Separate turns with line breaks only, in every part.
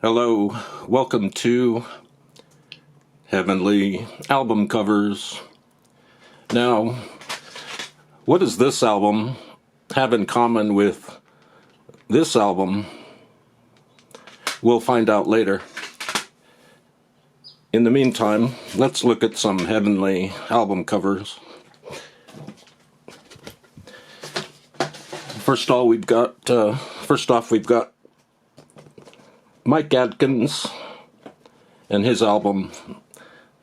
Hello, welcome to Heavenly Album Covers. Now, what does this album have in common with this album? We'll find out later. In the meantime, let's look at some Heavenly album covers. First off, we've got Mike Adkins and his album,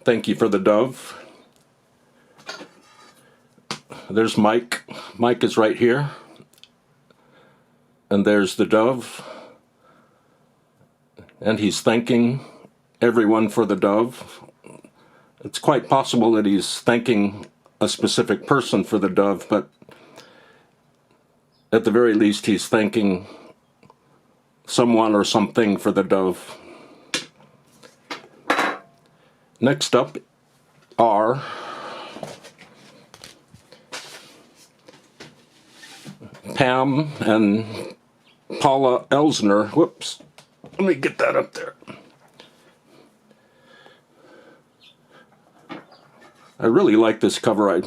Thank You for the Dove. There's Mike. Mike is right here. And there's the dove. And he's thanking everyone for the dove. It's quite possible that he's thanking a specific person for the dove, but at the very least he's thanking someone or something for the dove. Next up are Pam and Paula Elsner. Whoops, let me get that up there. I really like this cover.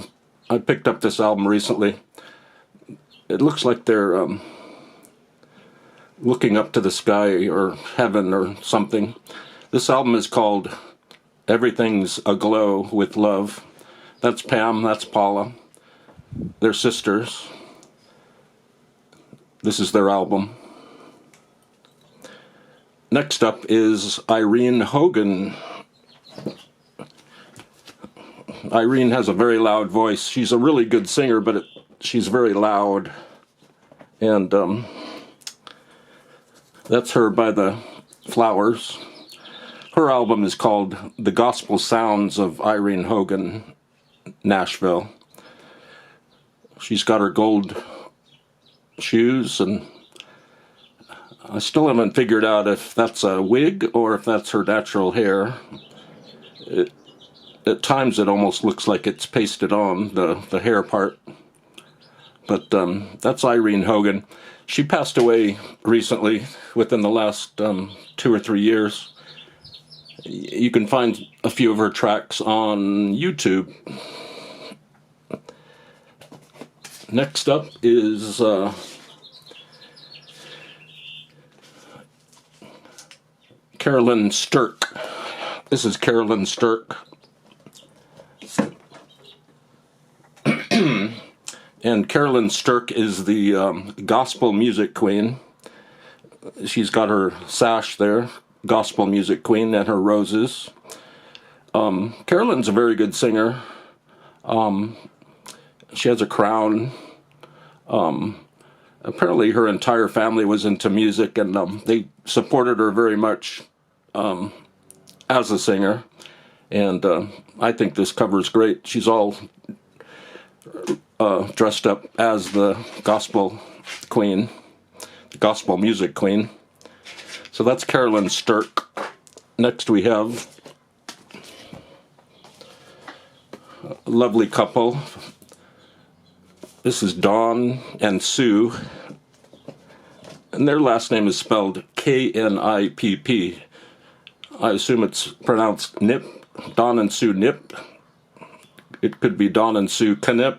I picked up this album recently. It looks like they're looking up to the sky or heaven or something. This album is called Everything's Aglow with Love. That's Pam, that's Paula. They're sisters. This is their album. Next up is Irene Hogan. Irene has a very loud voice. She's a really good singer, but she's very loud. And that's her by the Flowers. Her album is called The Gospel Sounds of Irene Hogan, Nashville. She's got her gold shoes, and I still haven't figured out if that's a wig or if that's her natural hair. At times it almost looks like it's pasted on, the hair part. But that's Irene Hogan. She passed away recently, within the last 2 or 3 years. You can find a few of her tracks on YouTube. Next up is Carolyn Sterk. This is Carolyn Sterk. And Carolyn Sterk is the gospel music queen. She's got her sash there, gospel music queen, and her roses. Carolyn's a very good singer. She has a crown. Apparently her entire family was into music, and they supported her very much as a singer. And I think this cover is great. She's all dressed up as the gospel queen, the gospel music queen. So that's Carolyn Sterk. Next we have a lovely couple. This is Dawn and Sue, and their last name is spelled K-N-I-P-P. I assume it's pronounced Knipp, Dawn and Sue Knipp. It could be Dawn and Sue Knipp.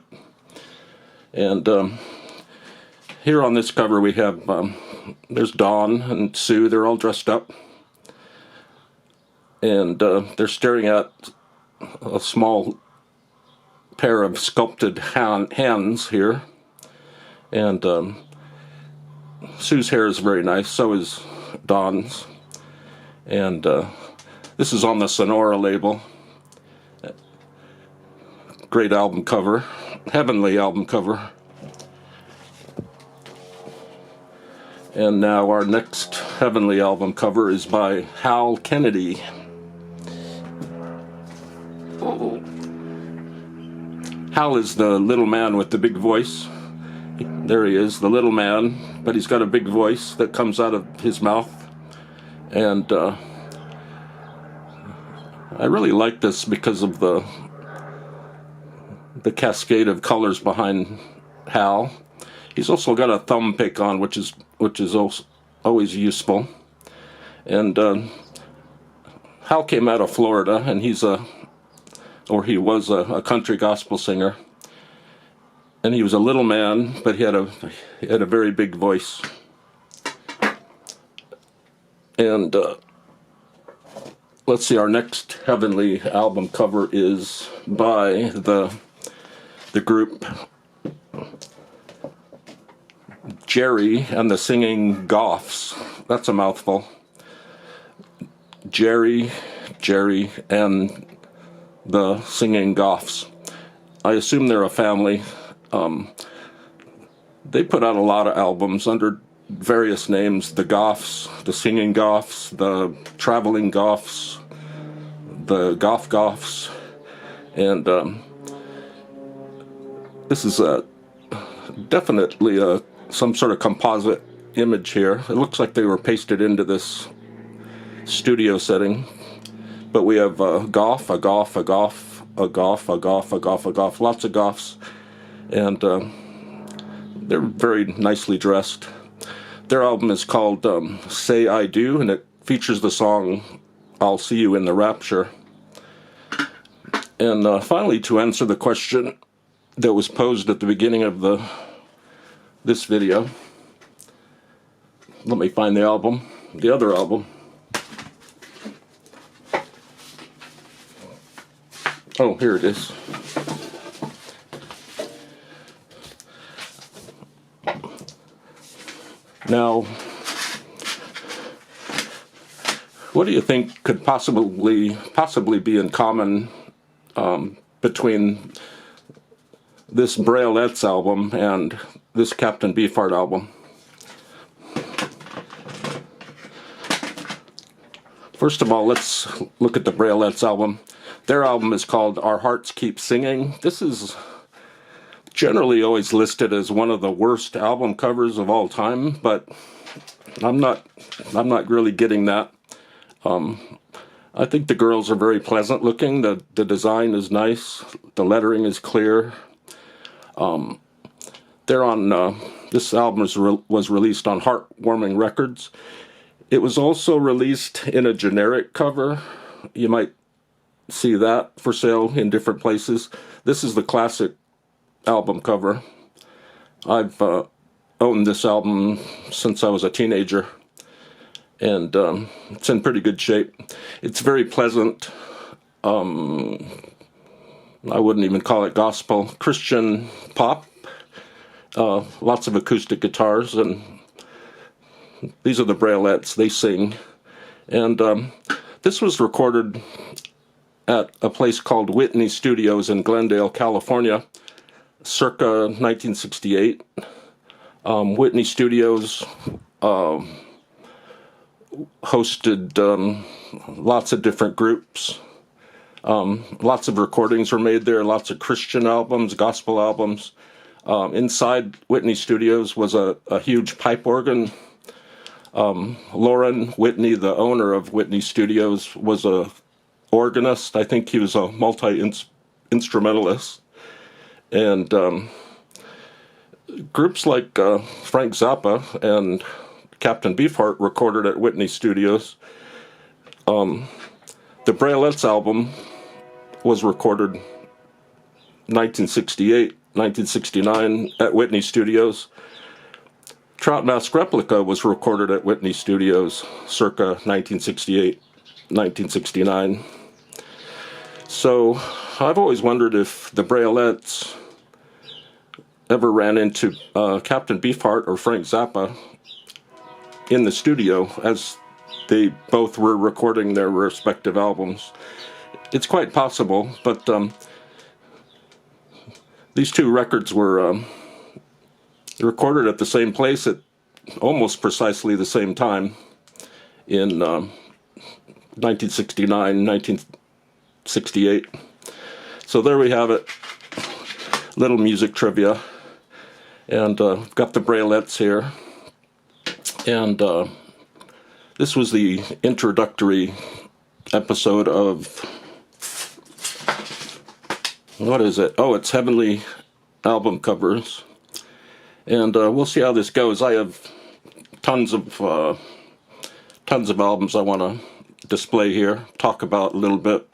And here on this cover we have, there's Dawn and Sue. They're all dressed up. And they're staring at a small pair of sculpted hands here. And Sue's hair is very nice, so is Dawn's. And this is on the Sonora label. Great album cover. Heavenly album cover. And now our next Heavenly album cover is by Hal Kennedy. Oh. Hal is the little man with the big voice. There he is, the little man, but he's got a big voice that comes out of his mouth. And I really like this because of the cascade of colors behind Hal. He's also got a thumb pick on, which is also always useful. And Hal came out of Florida, and he was a country gospel singer. And he was a little man, but he had a very big voice. And let's see, our next Heavenly album cover is by the group Jerry and the Singing Goffs. That's a mouthful. Jerry, and the Singing Goffs. I assume they're a family. They put out a lot of albums under various names: the Goffs, the Singing Goffs, the Traveling Goffs, the Goffs, and this is definitely some sort of composite image here. It looks like they were pasted into this studio setting, but we have a Goff, a Goff, a Goff, a Goff, a Goff, a Goff, a Goff, lots of Goffs, and they're very nicely dressed. Their album is called Say I Do, and it features the song I'll See You in the Rapture. And finally, to answer the question that was posed at the beginning of this video, let me find the other album. Oh, here it is. Now, what do you think could possibly be in common between this Braillettes album and this Captain Beefheart album? First of all, let's look at the Braillettes album. Their album is called Our Hearts Keep Singing. This is generally always listed as one of the worst album covers of all time, but I'm not really getting that. I think the girls are very pleasant looking. The design is nice. The lettering is clear. They're on this album was released on Heartwarming Records. It was also released in a generic cover. You might see that for sale in different places. This is the classic album cover. I've owned this album since I was a teenager, and it's in pretty good shape. It's very pleasant. I wouldn't even call it gospel. Christian pop. Lots of acoustic guitars, and these are the Braillettes. They sing. And this was recorded at a place called Whitney Studios in Glendale, California, circa 1968. Whitney Studios hosted lots of different groups. Lots of recordings were made there, lots of Christian albums, gospel albums. Inside Whitney Studios was a huge pipe organ. Lauren Whitney, the owner of Whitney Studios, was a organist. I think he was a multi-instrumentalist. And groups like Frank Zappa and Captain Beefheart recorded at Whitney Studios. The Braillettes album was recorded 1968, 1969 at Whitney Studios. Trout Mask Replica was recorded at Whitney Studios circa 1968, 1969. So I've always wondered if the Braillettes ever ran into Captain Beefheart or Frank Zappa in the studio as they both were recording their respective albums. It's quite possible, but these two records were recorded at the same place at almost precisely the same time in 1969, 1968. So there we have it. Little music trivia. And I've got the Braillettes here. And this was the introductory episode of, what is it? Oh, it's Heavenly album covers. And we'll see how this goes. I have tons of tons of albums I want to display here, talk about a little bit.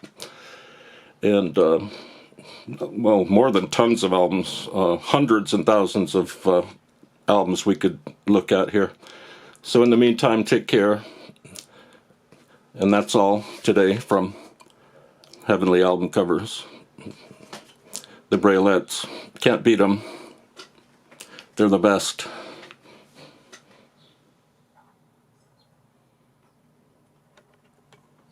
And, well, more than tons of albums, hundreds and thousands of albums we could look at here. So in the meantime, take care. And that's all today from Heavenly Album Covers. The Braillettes. Can't beat them. They're the best.